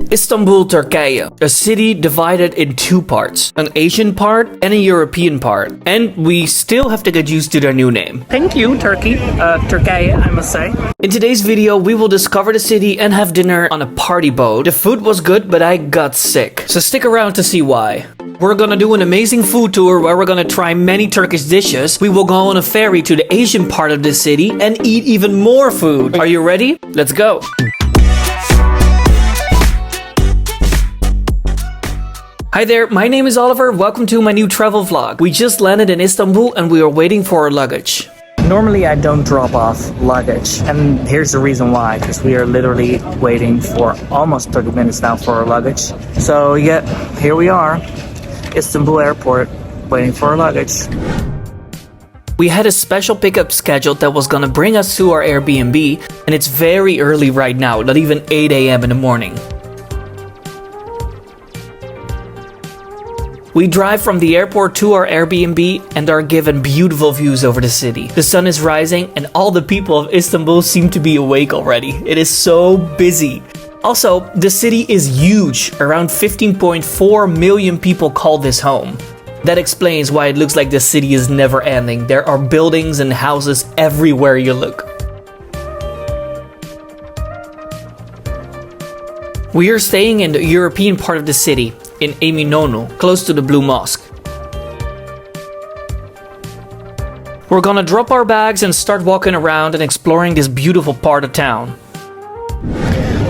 Istanbul, Turkey, a city divided in two parts, an Asian part and a European part, and we still have to get used to their new name. Thank you, Turkey. Turkey, I must say. In today's video, we will discover the city and have dinner on a party boat. The food was good, but I got sick, so stick around to see why. We're gonna do an amazing food tour where we're gonna try many Turkish dishes. We will go on a ferry to the Asian part of the city and eat even more food. Are you ready? Let's go. Hi there, my name is Oliver. Welcome to my new travel vlog. We just landed in Istanbul and we are waiting for our luggage. Normally I don't drop off luggage, and here's the reason why, because we are literally waiting for almost 30 minutes now for our luggage. So yeah, here we are, Istanbul airport, waiting for our luggage. We had a special pickup scheduled that was gonna bring us to our Airbnb, and it's very early right now, not even 8 a.m. in the morning. We drive from the airport to our Airbnb and are given beautiful views over the city. The sun is rising and all the people of Istanbul seem to be awake already. It is so busy. Also, the city is huge. Around 15.4 million people call this home. That explains why it looks like the city is never ending. There are buildings and houses everywhere you look. We are staying in the European part of the city, in Eminönü, close to the Blue Mosque. We're gonna drop our bags and start walking around and exploring this beautiful part of town.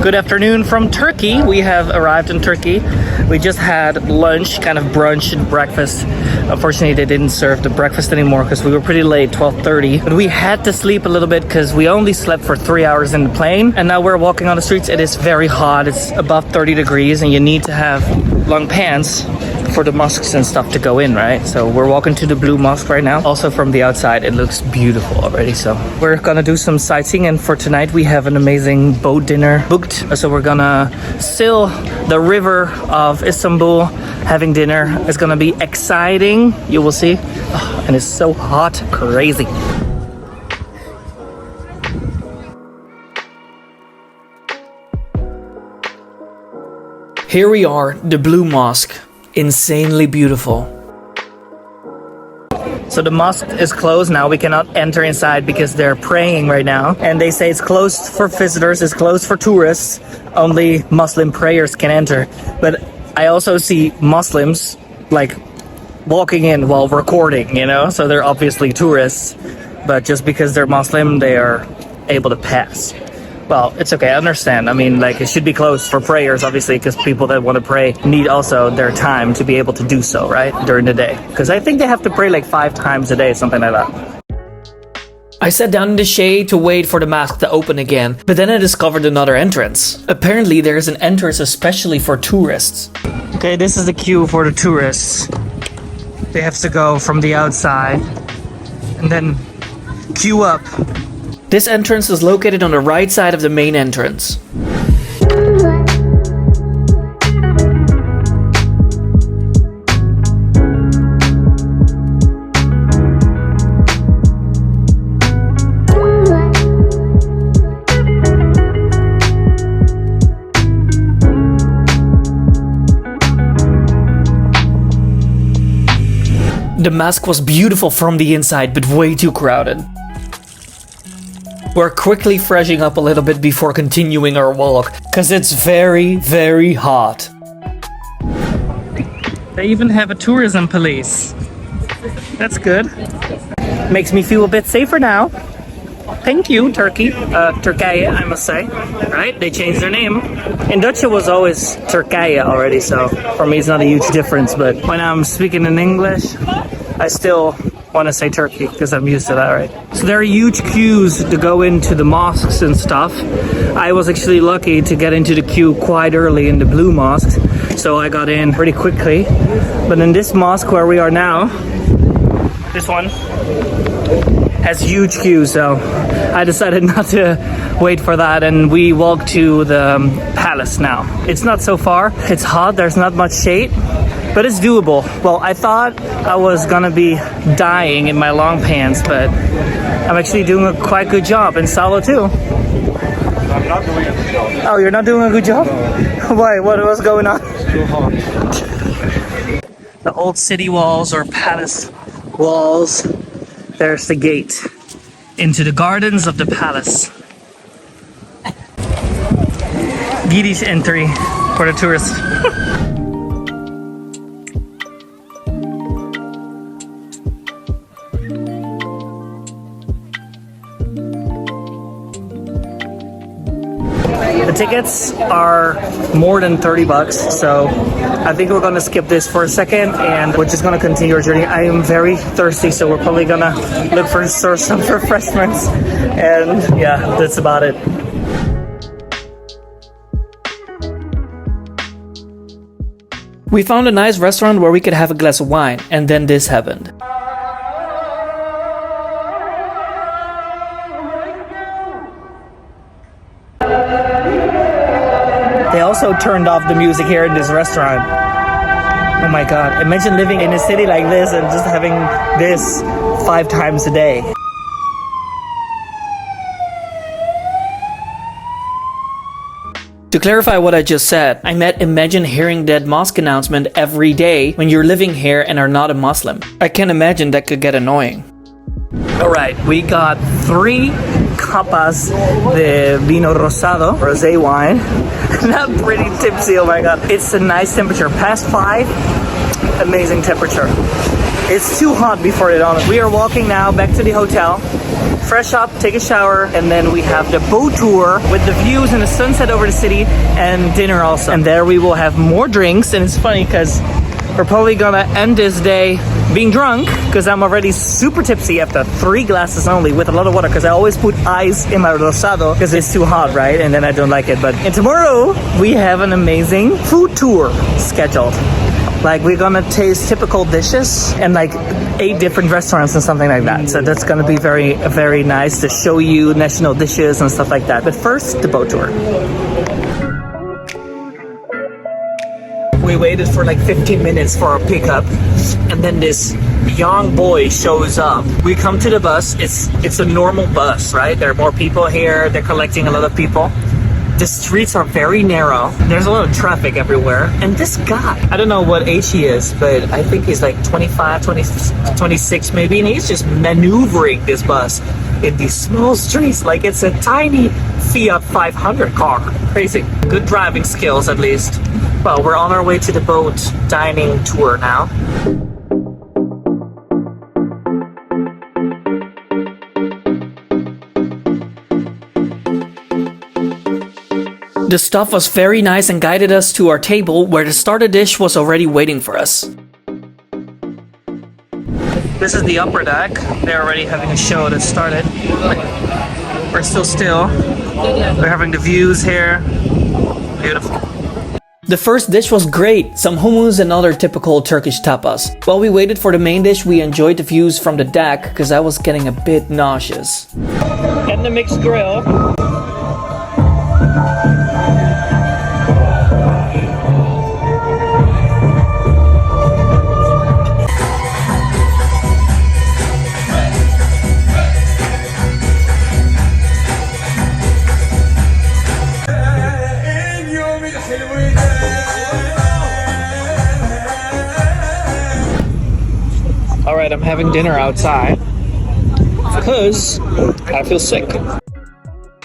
Good afternoon from Turkey. We have arrived in Turkey. We just had lunch, kind of brunch and breakfast. Unfortunately, they didn't serve the breakfast anymore because we were pretty late, 12:30. But we had to sleep a little bit because we only slept for 3 hours in the plane. And now we're walking on the streets. It is very hot. It's above 30 degrees and you need to have long pants for the mosques and stuff to go in, right? So we're walking to the Blue Mosque right now. Also from the outside, it looks beautiful already. So we're gonna do some sightseeing, and for tonight we have an amazing boat dinner booked. So we're gonna sail the river of Istanbul, having dinner. It's gonna be exciting, you will see. Oh, and it's so hot, crazy. Here we are, the Blue Mosque. Insanely beautiful. So the mosque is closed now. We cannot enter inside because they're praying right now. And they say it's closed for visitors, it's closed for tourists. Only Muslim prayers can enter. But I also see Muslims like walking in while recording, you know? So they're obviously tourists. But just because they're Muslim, they are able to pass. Well, it's okay, I understand. I mean, like, it should be closed for prayers, obviously, because people that want to pray need also their time to be able to do so, right? During the day. Because I think they have to pray like 5 times a day, something like that. I sat down in the shade to wait for the mosque to open again, but then I discovered another entrance. Apparently, there is an entrance especially for tourists. Okay, this is the queue for the tourists. They have to go from the outside and then queue up. This entrance is located on the right side of the main entrance. The mosque was beautiful from the inside, but way too crowded. We're quickly freshening up a little bit before continuing our walk, cause it's very, very hot. They even have a tourism police. That's good. Makes me feel a bit safer now. Thank you, Turkey. Turkey, I must say. Right? They changed their name. In Dutch it was always Turkije already, so for me it's not a huge difference, but when I'm speaking in English, I still want to say Turkey because I'm used to that, right? So there are huge queues to go into the mosques and stuff. I was actually lucky to get into the queue quite early in the Blue Mosque, so I got in pretty quickly. But in this mosque where we are now, this one has huge queues, so I decided not to wait for that, and we walk to the palace now. It's not so far, it's hot, there's not much shade, but it's doable. Well, I thought I was gonna be dying in my long pants, but I'm actually doing a quite good job in Salo too. I'm not doing a good job. Oh, you're not doing a good job? Why? What was going on? Too hot. The old city walls or palace walls. There's the gate into the gardens of the palace. Yiddish entry for the tourists. The tickets are more than 30 bucks, so I think we're gonna skip this for a second and we're just gonna continue our journey. I am very thirsty, so we're probably gonna look for some refreshments, and yeah, that's about it. We found a nice restaurant where we could have a glass of wine, and then this happened. They also turned off the music here in this restaurant. Oh my god, imagine living in a city like this and just having this 5 times a day. To clarify what I just said, I meant imagine hearing that mosque announcement every day when you're living here and are not a Muslim. I can imagine that could get annoying. Alright, we got 3 Tapas de vino rosado, rosé wine. Not pretty tipsy, oh my god. It's a nice temperature, past 5, amazing temperature. It's too hot before it on. We are walking now back to the hotel, fresh up, take a shower, and then we have the boat tour with the views and the sunset over the city, and dinner also. And there we will have more drinks, and it's funny because we're probably gonna end this day being drunk because I'm already super tipsy after 3 glasses only with a lot of water, because I always put ice in my rosado because it's too hot, right? And then I don't like it. But and tomorrow we have an amazing food tour scheduled. Like, we're gonna taste typical dishes and like 8 different restaurants and something like that. So that's gonna be very, very nice to show you national dishes and stuff like that. But first, the boat tour. We waited for like 15 minutes for our pickup, and then this young boy shows up. We come to the bus. It's a normal bus, right? There are more people here. They're collecting a lot of people. The streets are very narrow. There's a lot of traffic everywhere. And this guy, I don't know what age he is, but I think he's like 25, 26 maybe, and he's just maneuvering this bus in these small streets like it's a tiny Fiat 500 car. Crazy. Good driving skills, at least. Well, we're on our way to the boat dining tour now. The staff was very nice and guided us to our table where the starter dish was already waiting for us. This is the upper deck. They're already having a show that started. We're still. We're having the views here. Beautiful. The first dish was great, some hummus and other typical Turkish tapas. While we waited for the main dish, we enjoyed the views from the deck because I was getting a bit nauseous. And the mixed grill. Alright, I'm having dinner outside because I feel sick.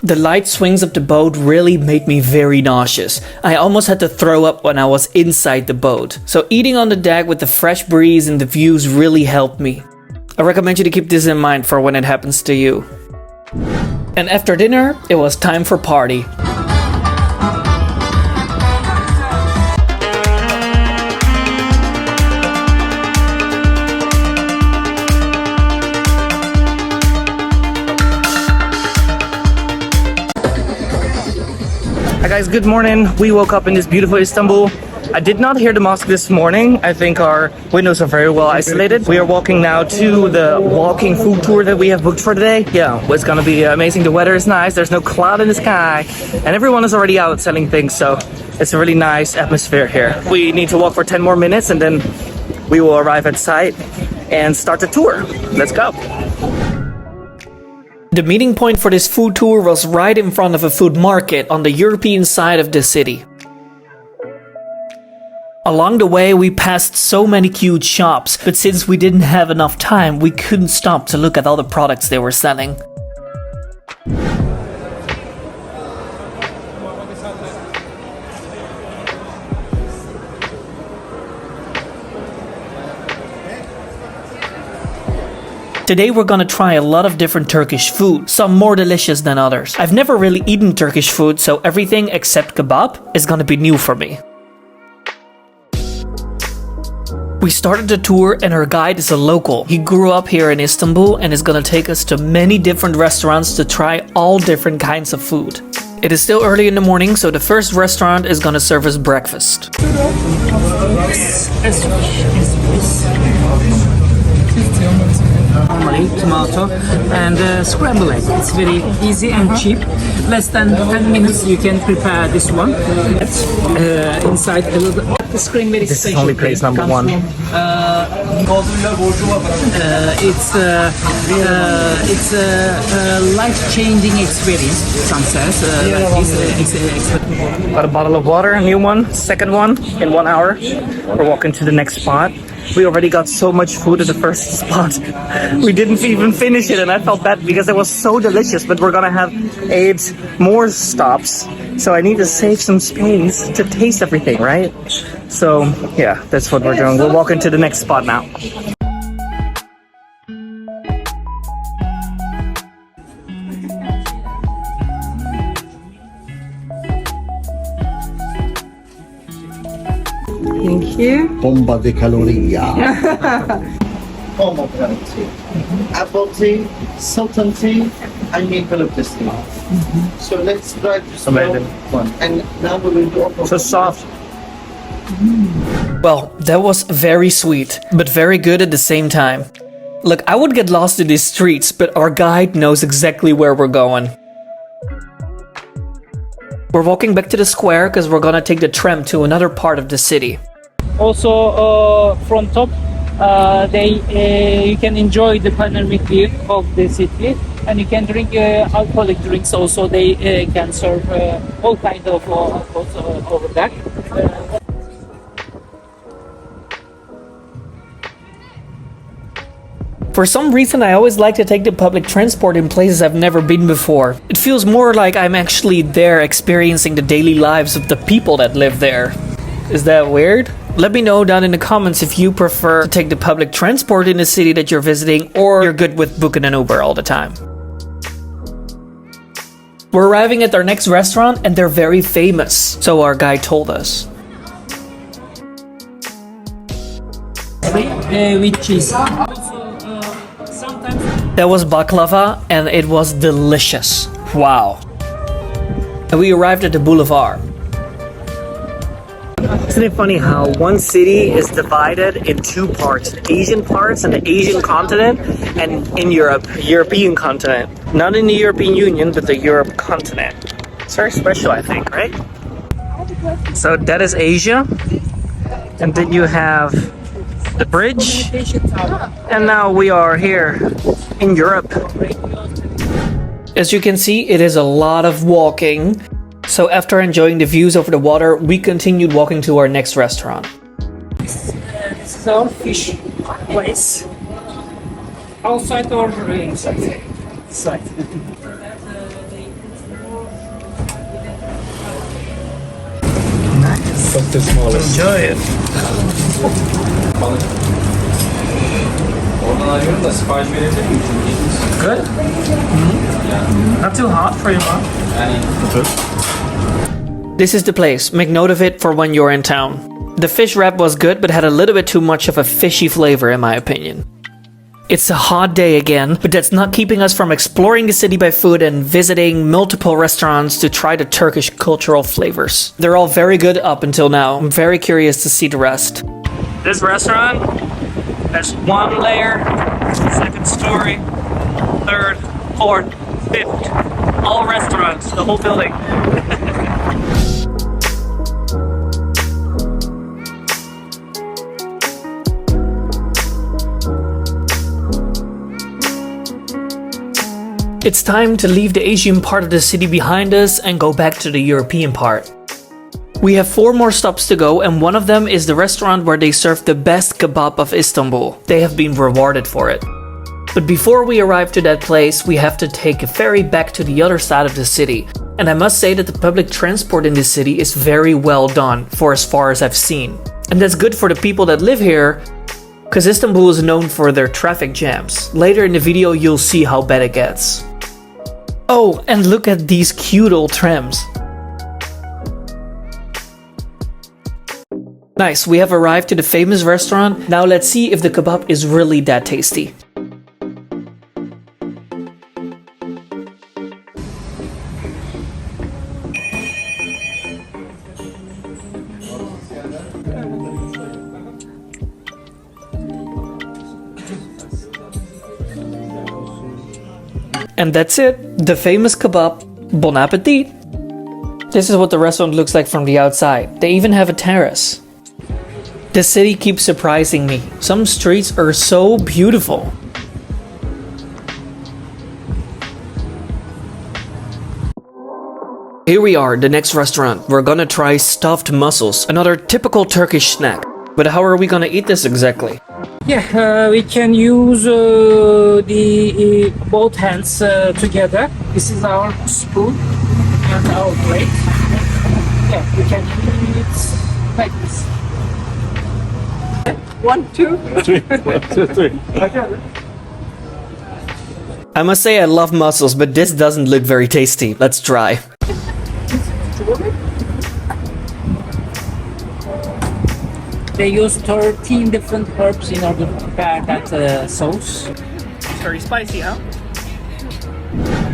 The light swings of the boat really made me very nauseous. I almost had to throw up when I was inside the boat. So eating on the deck with the fresh breeze and the views really helped me. I recommend you to keep this in mind for when it happens to you. And after dinner, it was time for party. Hi guys, good morning. We woke up in this beautiful Istanbul. I did not hear the mosque this morning. I think our windows are very well isolated. We are walking now to the walking food tour that we have booked for today. Yeah, it's gonna be amazing. The weather is nice. There's no cloud in the sky. And everyone is already out selling things, so it's a really nice atmosphere here. We need to walk for 10 more minutes and then we will arrive at site and start the tour. Let's go. The meeting point for this food tour was right in front of a food market on the European side of the city. Along the way, we passed so many cute shops, but since we didn't have enough time, we couldn't stop to look at all the products they were selling. Today we're gonna try a lot of different Turkish food, some more delicious than others. I've never really eaten Turkish food, so everything except kebab is gonna be new for me. We started the tour and our guide is a local. He grew up here in Istanbul and is gonna take us to many different restaurants to try all different kinds of food. It is still early in the morning, so the first restaurant is gonna serve us breakfast. Normally tomato and scrambled egg. It's very easy and cheap. Less than 10 minutes you can prepare this one. Inside a little. The screen very This is special. only place number one. It's a life-changing experience. Some says Got a bottle of water, a new one, second one in 1 hour. We're walking to the next spot. We already got so much food at the first spot. We didn't even finish it and I felt bad because it was so delicious, but we're gonna have 8 more stops. So I need to save some space to taste everything, right? So yeah, that's what we're doing. We're walking to the next spot now. Thank you. Bomba di caloria. Pomegranate tea, apple tea, sultan tea, and eucalyptus tea. So let's try to smell one. And now we will do So soft. Well, that was very sweet, but very good at the same time. Look, I would get lost in these streets, but our guide knows exactly where we're going. We're walking back to the square because we're gonna take the tram to another part of the city. Also, from top, you can enjoy the panoramic view of the city, and you can drink alcoholic drinks. Also, they can serve all kind of alcohols over there. For some reason, I always like to take the public transport in places I've never been before. It feels more like I'm actually there experiencing the daily lives of the people that live there. Is that weird? Let me know down in the comments if you prefer to take the public transport in the city that you're visiting, or you're good with booking an Uber all the time. We're arriving at our next restaurant and they're very famous, so our guide told us. With cheese. That was baklava and it was delicious. Wow. And we arrived at the Boulevard. Isn't it funny how one city is divided in 2 parts, the Asian parts and the Asian continent, and in Europe, European continent. Not in the European Union, but the Europe continent. It's very special, I think, right? So that is Asia. And then you have the bridge. And now we are here in Europe. As you can see, it is a lot of walking. So after enjoying the views over the water, we continued walking to our next restaurant. This is our fish place. Outside or inside? Inside. Nice. Çok da smallest. Enjoy it. Oradan arıyorum da sipariş verebilir miyim? Good. Not too hot for you, huh? Yani This is the place. Make note of it for when you're in town. The fish wrap was good, but had a little bit too much of a fishy flavor in my opinion. It's a hot day again, but that's not keeping us from exploring the city by foot and visiting multiple restaurants to try the Turkish cultural flavors. They're all very good up until now. I'm very curious to see the rest. This restaurant has 1 layer, 2nd story, 3rd, 4th, 5th. All restaurants, the whole building. It's time to leave the Asian part of the city behind us and go back to the European part. We have 4 more stops to go, and one of them is the restaurant where they serve the best kebab of Istanbul. They have been rewarded for it. But before we arrive to that place, we have to take a ferry back to the other side of the city. And I must say that the public transport in this city is very well done for as far as I've seen. And that's good for the people that live here, because Istanbul is known for their traffic jams. Later in the video you'll see how bad it gets. Oh, and look at these cute old trams. Nice, we have arrived to the famous restaurant. Now let's see if the kebab is really that tasty. And that's it, the famous kebab. Bon appetit! This is what the restaurant looks like from the outside. They even have a terrace. The city keeps surprising me. Some streets are so beautiful. Here we are, the next restaurant. We're gonna try stuffed mussels, another typical Turkish snack. But how are we gonna eat this exactly? Yeah, we can use the both hands together. This is our spoon and our plate. Yeah, we can eat like this. 1, 2, 3. 1, 2, 3. I must say I love mussels, but this doesn't look very tasty. Let's try. They use 13 different herbs in order to prepare that sauce. It's very spicy, huh?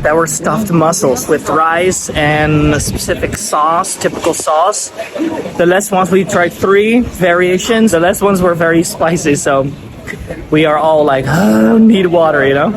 That were stuffed mussels with rice and a specific sauce, typical sauce. The last ones we tried 3 variations. The last ones were very spicy, so we are all like, oh, need water, you know?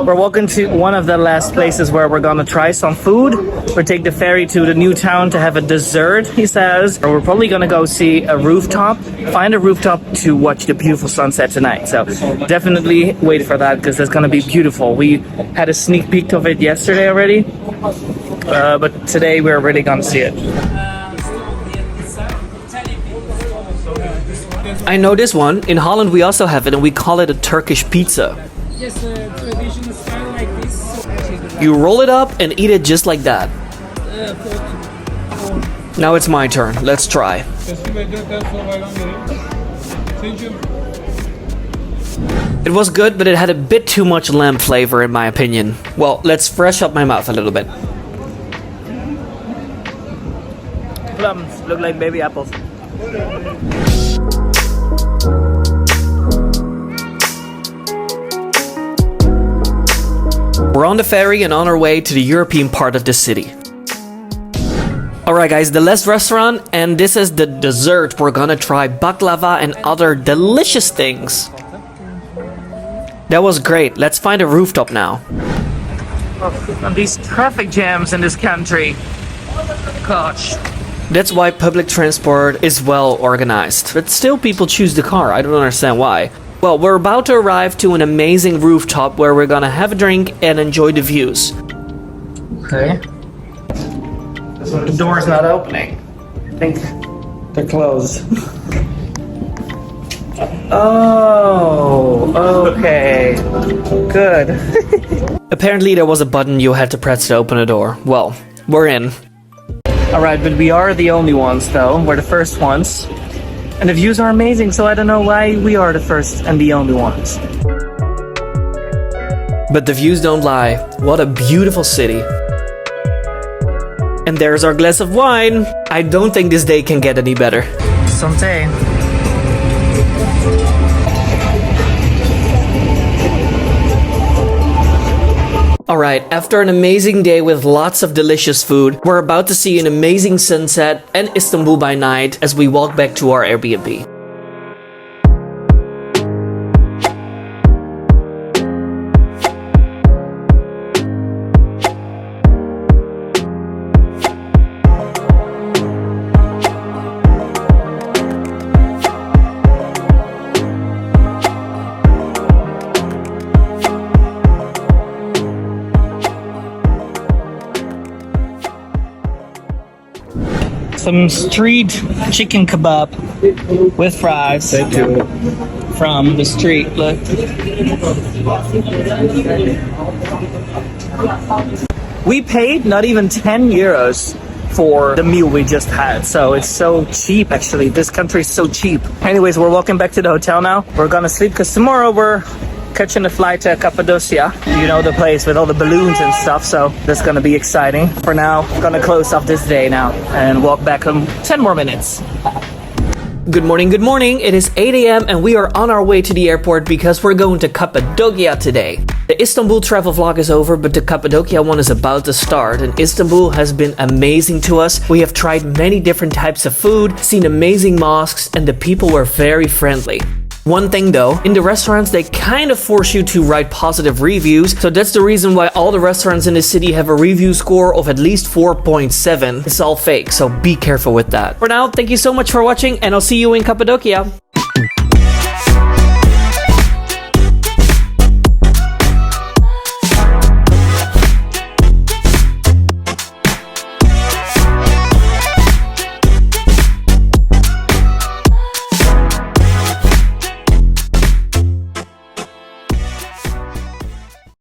We're walking to one of the last places where we're gonna try some food. We'll take the ferry to the new town to have a dessert, he says. Or we're probably gonna go see a rooftop, find a rooftop to watch the beautiful sunset tonight. So definitely wait for that, because it's gonna be beautiful. We had a sneak peek of it yesterday already, but today we're really gonna see it. I know this one. In Holland we also have it, and we call it a Turkish pizza. Yes, traditional style like this. You roll it up and eat it just like that. Now it's my turn. Let's try. It was good, but it had a bit too much lamb flavor in my opinion. Well, let's fresh up my mouth a little bit. Plums look like baby apples. We're on the ferry and on our way to the European part of the city. Alright guys, the last restaurant, and this is the dessert. We're gonna try baklava and other delicious things. That was great. Let's find a rooftop now. And these traffic jams in this country. Gosh. That's why public transport is well organized. But still people choose the car. I don't understand why. Well, we're about to arrive to an amazing rooftop where we're gonna have a drink and enjoy the views. Okay. The door's not opening. I think they're closed. Oh, okay. Good. Apparently there was a button you had to press to open the door. Well, we're in. Alright, but we are the only ones though. We're the first ones. And the views are amazing, so I don't know why we are the first and the only ones. But the views don't lie. What a beautiful city. And there's our glass of wine. I don't think this day can get any better. Santé. Alright, after an amazing day with lots of delicious food, we're about to see an amazing sunset and Istanbul by night as we walk back to our Airbnb. some street chicken kebab with fries. Thank you. From the street. Look. We paid not even 10 euros for the meal we just had, so it's so cheap. Actually, this country is so cheap. Anyways, we're walking back to the hotel now. We're gonna sleep because tomorrow we're catching a flight to Cappadocia. You know, the place with all the balloons and stuff, so that's gonna be exciting. For now, gonna close off this day now and walk back home 10 more minutes. Good morning, good morning. It is 8 a.m. and we are on our way to the airport because we're going to Cappadocia today. The Istanbul travel vlog is over, but the Cappadocia one is about to start, and Istanbul has been amazing to us. We have tried many different types of food, seen amazing mosques, and the people were very friendly. One thing though, in the restaurants they kind of force you to write positive reviews, so that's the reason why all the restaurants in the city have a review score of at least 4.7. It's all fake, so be careful with that. For now, thank you so much for watching, and I'll see you in Cappadocia.